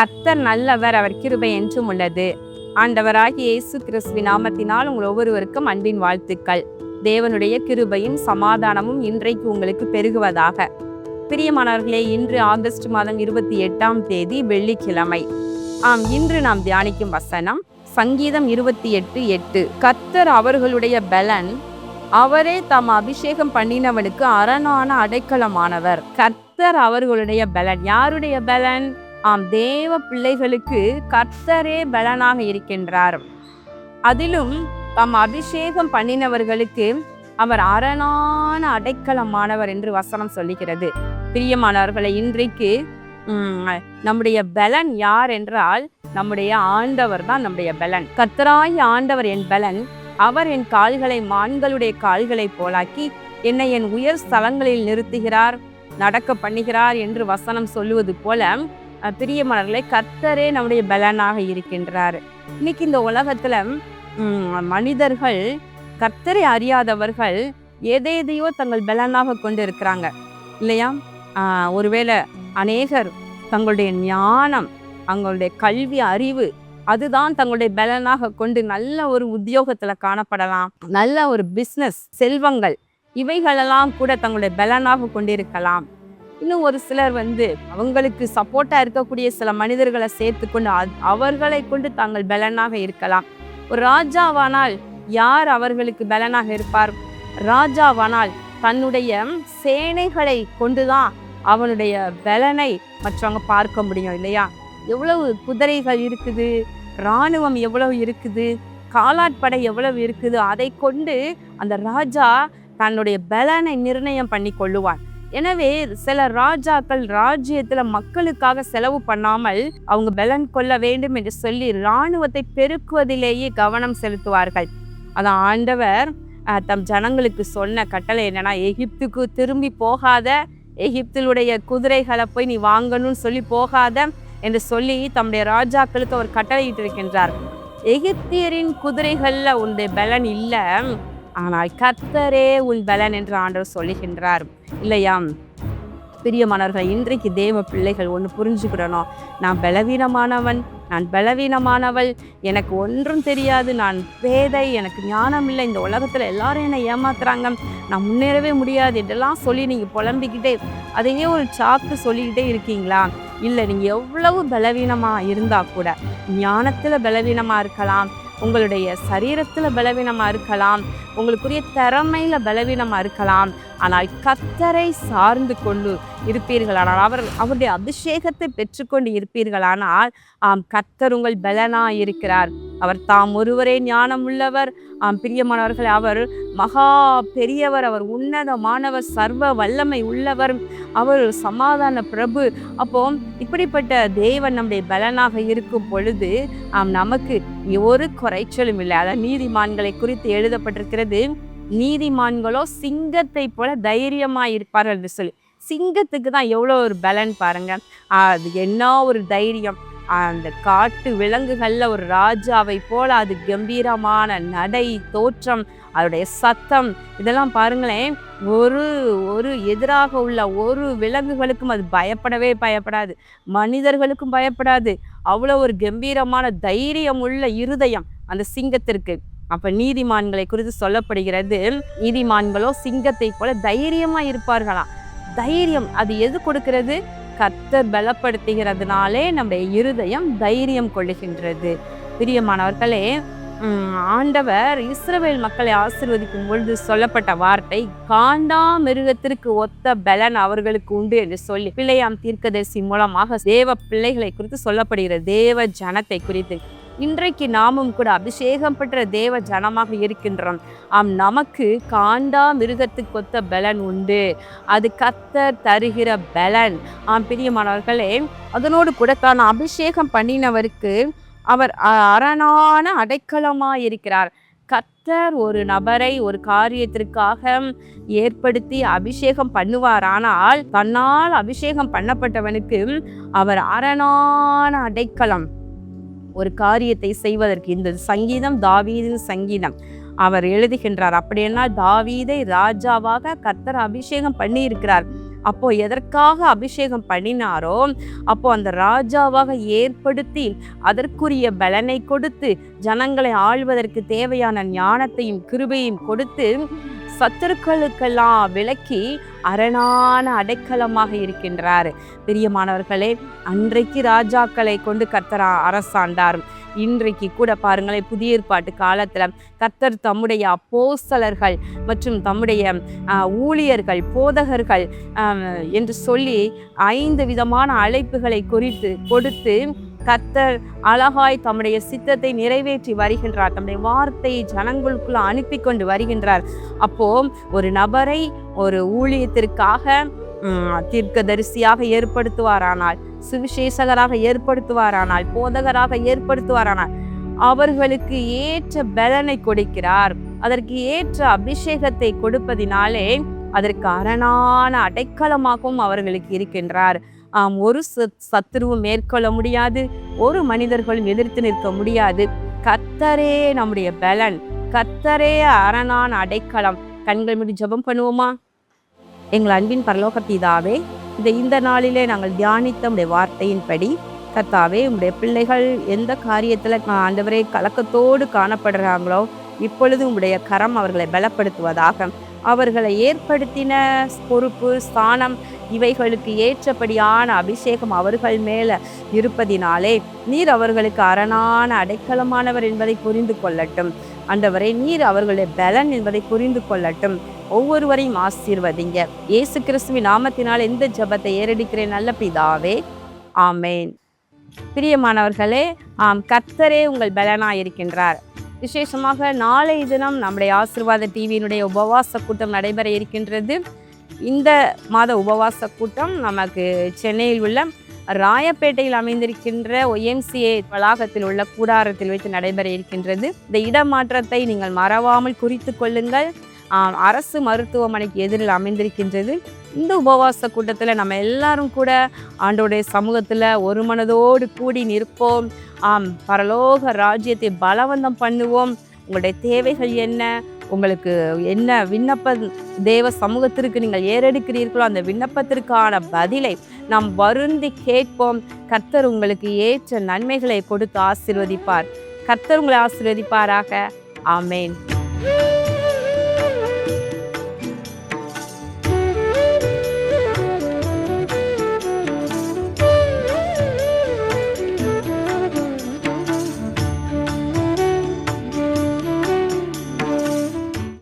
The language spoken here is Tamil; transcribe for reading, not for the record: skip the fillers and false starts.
கர்த்தர் நல்லவர், அவர் கிருபை என்றும் உள்ளது. ஆண்டவராகிய இயேசு கிறிஸ்துவின் நாமத்தினால் உங்கள் ஒவ்வொருவருக்கும் அன்பின் வாழ்த்துக்கள். தேவனுடைய கிருபையும் சமாதானமும் இன்றைக்கு உங்களுக்கு பெருகுவதாக. பிரியமானவர்களே, இன்று ஆகஸ்ட் மாதம் 28ஆம் தேதி வெள்ளிக்கிழமை. இன்று நாம் தியானிக்கும் வசனம் சங்கீதம் 28:8. கர்த்தர் அவர்களுடைய பலன், அவரே தம் அபிஷேகம் பண்ணினவனுக்கு அரணான அடைக்கலமானவர். கர்த்தர் அவர்களுடைய பலன். யாருடைய பலன்? தேவ பிள்ளைகளுக்கு கர்த்தரே பலனாக இருக்கின்றார். அதிலும் தம் அபிஷேகம் பண்ணினவர்களுக்கு அவர் அரணான அடைக்கலமானவர் என்று வசனம் சொல்லுகிறது. பிரியமானவர்களை, இன்றைக்கு நம்முடைய பலன் யார் என்றால் நம்முடைய ஆண்டவர் தான் நம்முடைய பலன். கர்த்தராய் ஆண்டவர் என் பலன், அவர் என் கால்களை மான்களுடைய கால்களை போலாக்கி என்னை என் உயர் ஸ்தலங்களில் நிறுத்துகிறார், நடக்க பண்ணுகிறார் என்று வசனம் சொல்லுவது போல, பிரியமானவர்களே, கர்த்தரே நம்முடைய பலனாக இருக்கின்றார். இன்னைக்கு இந்த உலகத்துல மனிதர்கள், கர்த்தரை அறியாதவர்கள் எதையோ தங்கள் பலனாக கொண்டு இருக்கிறாங்க இல்லையா? ஒருவேளை அநேகர் தங்களுடைய ஞானம், தங்களுடைய கல்வி அறிவு, அதுதான் தங்களுடைய பலனாக கொண்டு நல்ல ஒரு உத்தியோகத்துல காணப்படலாம், நல்ல ஒரு பிஸ்னஸ், செல்வங்கள், இவைகளெல்லாம் கூட தங்களுடைய பலனாக கொண்டிருக்கலாம். இன்னும் ஒரு சிலர் அவங்களுக்கு சப்போர்ட்டா இருக்கக்கூடிய சில மனிதர்களை சேர்த்து கொண்டு அவர்களை கொண்டு தாங்கள் பலனாக இருக்கலாம். ஒரு ராஜாவானால் யார் அவர்களுக்கு பலனாக இருப்பார்? ராஜாவானால் தன்னுடைய சேனைகளை கொண்டுதான் அவனுடைய பலனை மற்றவங்க பார்க்க முடியும் இல்லையா? எவ்வளவு குதிரைகள் இருக்குது, இராணுவம் எவ்வளவு இருக்குது, காலாட்படை எவ்வளவு இருக்குது, அதை கொண்டு அந்த ராஜா தன்னுடைய பலனை நிர்ணயம் பண்ணி கொள்ளுவான். எனவே சில ராஜாக்கள் ராஜ்யத்துல மக்களுக்காக செலவு பண்ணாமல் அவங்க பலன் கொள்ள வேண்டும் என்று சொல்லி இராணுவத்தை பெருக்குவதிலேயே கவனம் செலுத்துவார்கள். அதான் ஆண்டவர் தம் ஜனங்களுக்கு சொன்ன கட்டளை என்னன்னா, எகிப்துக்கு திரும்பி போகாத, எகிப்திலுடைய குதிரைகளை போய் நீ வாங்கணும்னு சொல்லி போகாத என்று சொல்லி தம்முடைய ராஜாக்களுக்கு அவர் கட்டளையிட்டு இருக்கின்றார். எகிப்தியரின் குதிரைகள்ல உன்னுடைய பலன் இல்லை, ஆனால் கர்த்தரே உன் பலன் என்று ஆண்டவர் சொல்லுகின்றார் இல்லையா? பிரியமானவர்கள், இன்றைக்கு தேவ பிள்ளைகள் ஒன்று புரிஞ்சுக்கிடணும். நான் பலவீனமானவன், நான் பலவீனமானவள், எனக்கு ஒன்றும் தெரியாது, நான் பேதை, எனக்கு ஞானம் இல்லை, இந்த உலகத்தில் எல்லாரும் என்னை ஏமாத்துறாங்க, நான் முன்னேறவே முடியாது என்றெல்லாம் சொல்லி நீங்கள் புலம்பிக்கிட்டே அதையே ஒரு சாக்கு சொல்லிக்கிட்டே இருக்கீங்களா? இல்லை, நீங்கள் எவ்வளவு பலவீனமாக இருந்தால் கூட, ஞானத்தில் பலவீனமாக இருக்கலாம், உங்களுடைய சரீரத்தில் பலவீனமாக இருக்கலாம், உங்களுக்குரிய திறமையில பலவீனமாக இருக்கலாம், ஆனால் கர்த்தரை சார்ந்து கொண்டு இருப்பீர்களானால், அவருடைய அபிஷேகத்தை பெற்றுக்கொண்டு இருப்பீர்களானால், கர்த்தர் உங்கள் பலனாக இருக்கிறார். அவர் தாம் ஒருவரே ஞானம் உள்ளவர். பிரியமானவர்கள், அவர் மகா பெரியவர், அவர் உன்னதமானவர், சர்வ வல்லமை உள்ளவர், அவர் சமாதான பிரபு. அப்போ இப்படிப்பட்ட தேவன் நம்முடைய பலனாக இருக்கும் பொழுது நமக்கு ஒரு குறைச்சலும் இல்லை. அதான் நீதிமான்களை குறித்து எழுதப்பட்டிருக்கிறது, நீதிமான்களோ சிங்கத்தை போல தைரியமா இருப்பார்கள் என்று சொல்லி. சிங்கத்துக்கு தான் எவ்வளோ ஒரு பலன் பாருங்க, அது என்ன ஒரு தைரியம். அந்த காட்டு விலங்குகள்ல ஒரு ராஜாவை போல அது கம்பீரமான நடை, தோற்றம், அதோடைய சத்தம், இதெல்லாம் பாருங்களேன். ஒரு எதிராக உள்ள ஒரு விலங்குகளுக்கும் அது பயப்படாது, மனிதர்களுக்கும் பயப்படாது. அவ்வளோ ஒரு கம்பீரமான தைரியம் உள்ள இருதயம் அந்த சிங்கத்திற்கு. அப்ப நீதிமான்களை குறித்து சொல்லப்படுகிறது, நீதிமான்களோ சிங்கத்தை போல தைரியமா இருப்பார்களாம். தைரியம் அது எது கொடுக்கிறது? கர்த்தர் பலப்படுத்துகிறதுனாலே நம்முடைய இருதயம் தைரியம் கொள்ளுகின்றது. பிரியமானவர்களே, ஆண்டவர் இஸ்ரவேல் மக்களை ஆசீர்வதிக்கும் பொழுது சொல்லப்பட்ட வார்த்தை, காண்டா மிருகத்திற்கு ஒத்த பலன் அவர்களுக்கு உண்டு என்று சொல்லி பிள்ளையாம் தீர்க்கதரிசி மூலமாக தேவ பிள்ளைகளை குறித்து சொல்லப்படுகிறது, தேவ ஜனத்தை குறித்து. இன்றைக்கு நாமும் கூட அபிஷேகம் பெற்ற தேவ ஜனமாக இருக்கின்றோம். நமக்கு காண்டா மிருகத்துக்கு ஒத்த பலன் உண்டு, அது கர்த்தர் தருகிற பலன். பிரியமானவர்களே, அதனோடு கூட தான் அபிஷேகம் பண்ணினவருக்கு அவர் அரணான அடைக்கலமாக இருக்கிறார். கர்த்தர் ஒரு நபரை ஒரு காரியத்திற்காக ஏற்படுத்தி அபிஷேகம் பண்ணுவாரானால், தன்னால் அபிஷேகம் பண்ணப்பட்டவனுக்கு அவர் அரணான அடைக்கலம். ஒரு காரியத்தை செய்வதற்கு இந்த சங்கீதம் தாவீதின் சங்கீதம். அவர் எழுதுகின்றார், அப்படின்னா தாவீதை ராஜாவாக கர்த்தர் அபிஷேகம் பண்ணி இருக்கிறார். அப்போ எதற்காக அபிஷேகம் பண்ணினாரோ அப்போ அந்த ராஜாவாக ஏற்படுத்தி அதற்குரிய பலனை கொடுத்து ஜனங்களை ஆள்வதற்கு தேவையான ஞானத்தையும் கிருபையும் கொடுத்து சத்துருக்களுக்கெல்லாம் விலக்கி அரணான அடைக்கலமாக இருக்கின்றார். பிரியமானவர்களே, அன்றைக்கு ராஜாக்களை கொண்டு கர்த்தர் அரசாண்டார். இன்றைக்கு கூட பாருங்களேன், புதிய ஏற்பாட்டு காலத்துல கர்த்தர் தம்முடைய அப்போஸ்தலர்கள் மற்றும் தம்முடைய ஊழியர்கள், போதகர்கள் என்று சொல்லி 5 விதமான அழைப்புகளை கொடுத்து கர்த்தர் அழகாய் தம்முடைய சித்தத்தை நிறைவேற்றி வருகின்றார். தம்முடைய வார்த்தையை ஜனங்களுக்குள்ள அனுப்பி கொண்டு வருகின்றார். அப்போ ஒரு நபரை ஒரு ஊழியத்திற்காக தீர்க்கதரிசியாக ஏற்படுத்துவாரானால், சுவிசேஷகராக ஏற்படுத்துவாரானால், போதகராக ஏற்படுத்துவாரானால் அவர்களுக்கு ஏற்ற பலனை கொடுக்கிறார். அதற்கு ஏற்ற அபிஷேகத்தை கொடுப்பதினாலே அதற்கு அரணான அடைக்கலமாகவும் அவர்களுக்கு இருக்கின்றார். ஒரு சத்துருவும் மேற்கொள்ள முடியாது, ஒரு மனிதர்களும் எதிர்த்து நிற்க முடியாது. கர்த்தரே நம்முடைய பலன், கர்த்தரே அரணான அடைக்கலம். கண்கள் மூடி ஜெபம் பண்ணுவோமா? எங்கள் அன்பின் பரலோக பிதாவே, இந்த நாளிலே நாங்கள் தியானித்த உடைய வார்த்தையின்படி கர்த்தாவே, உடைய பிள்ளைகள் எந்த காரியத்தில் ஆண்டவரே கலக்கத்தோடு காணப்படுறாங்களோ இப்பொழுது உடைய கரம் அவர்களை பலப்படுத்துவதாக. அவர்களை ஏற்படுத்தின பொறுப்பு, ஸ்தானம், இவைகளுக்கு ஏற்றபடியான அபிஷேகம் அவர்கள் மேல இருப்பதினாலே நீர் அவர்களுக்கு அரணான அடைக்கலமானவர் என்பதை புரிந்து கொள்ளட்டும். ஆண்டவரே, நீர் அவர்களுடைய பலன் என்பதை புரிந்து கொள்ளட்டும். ஒவ்வொருவரையும் ஆசீர்வதிங்க. இயேசு கிறிஸ்துவின் நாமத்தினால் இந்த ஜெபத்தை ஏறெடுக்கிறேன் நல்ல பிதாவே, ஆமேன். பிரியமானவர்களே, கர்த்தரே உங்கள் பலனாயிருக்கின்றார். விசேஷமாக நாளை தினம் நம்முடைய ஆசீர்வாத டிவியினுடைய உபவாச கூட்டம் நடைபெற இருக்கின்றது. இந்த மாத உபவாச கூட்டம் நமக்கு சென்னையில் உள்ள ராயப்பேட்டையில் அமைந்திருக்கின்ற OMCA வளாகத்தில் உள்ள கூடாரத்தில் வைத்து நடைபெற இருக்கின்றது. இந்த இடமாற்றத்தை நீங்கள் மறவாமல் குறித்து கொள்ளுங்கள். அரசு மருத்துவமனைக்கு எதிரில் அமைந்திருக்கின்றது. இந்த உபவாச கூட்டத்தில் நம்ம எல்லாரும் கூட ஆண்டோடைய சமூகத்தில் ஒரு மனதோடு கூடி நிற்போம். பரலோக ராஜ்யத்தை பலவந்தம் பண்ணுவோம். உங்களுடைய தேவைகள் என்ன, உங்களுக்கு என்ன விண்ணப்ப தேவ சமூகத்திற்கு நீங்கள் ஏறெடுக்கிறீர்களோ அந்த விண்ணப்பத்திற்கான பதிலை நாம் வருந்தி கேட்போம். கர்த்தர் உங்களுக்கு ஏற்ற நன்மைகளை கொடுத்து ஆசீர்வதிப்பார். கர்த்தர் உங்களை ஆசீர்வதிப்பாராக. ஆமேன்.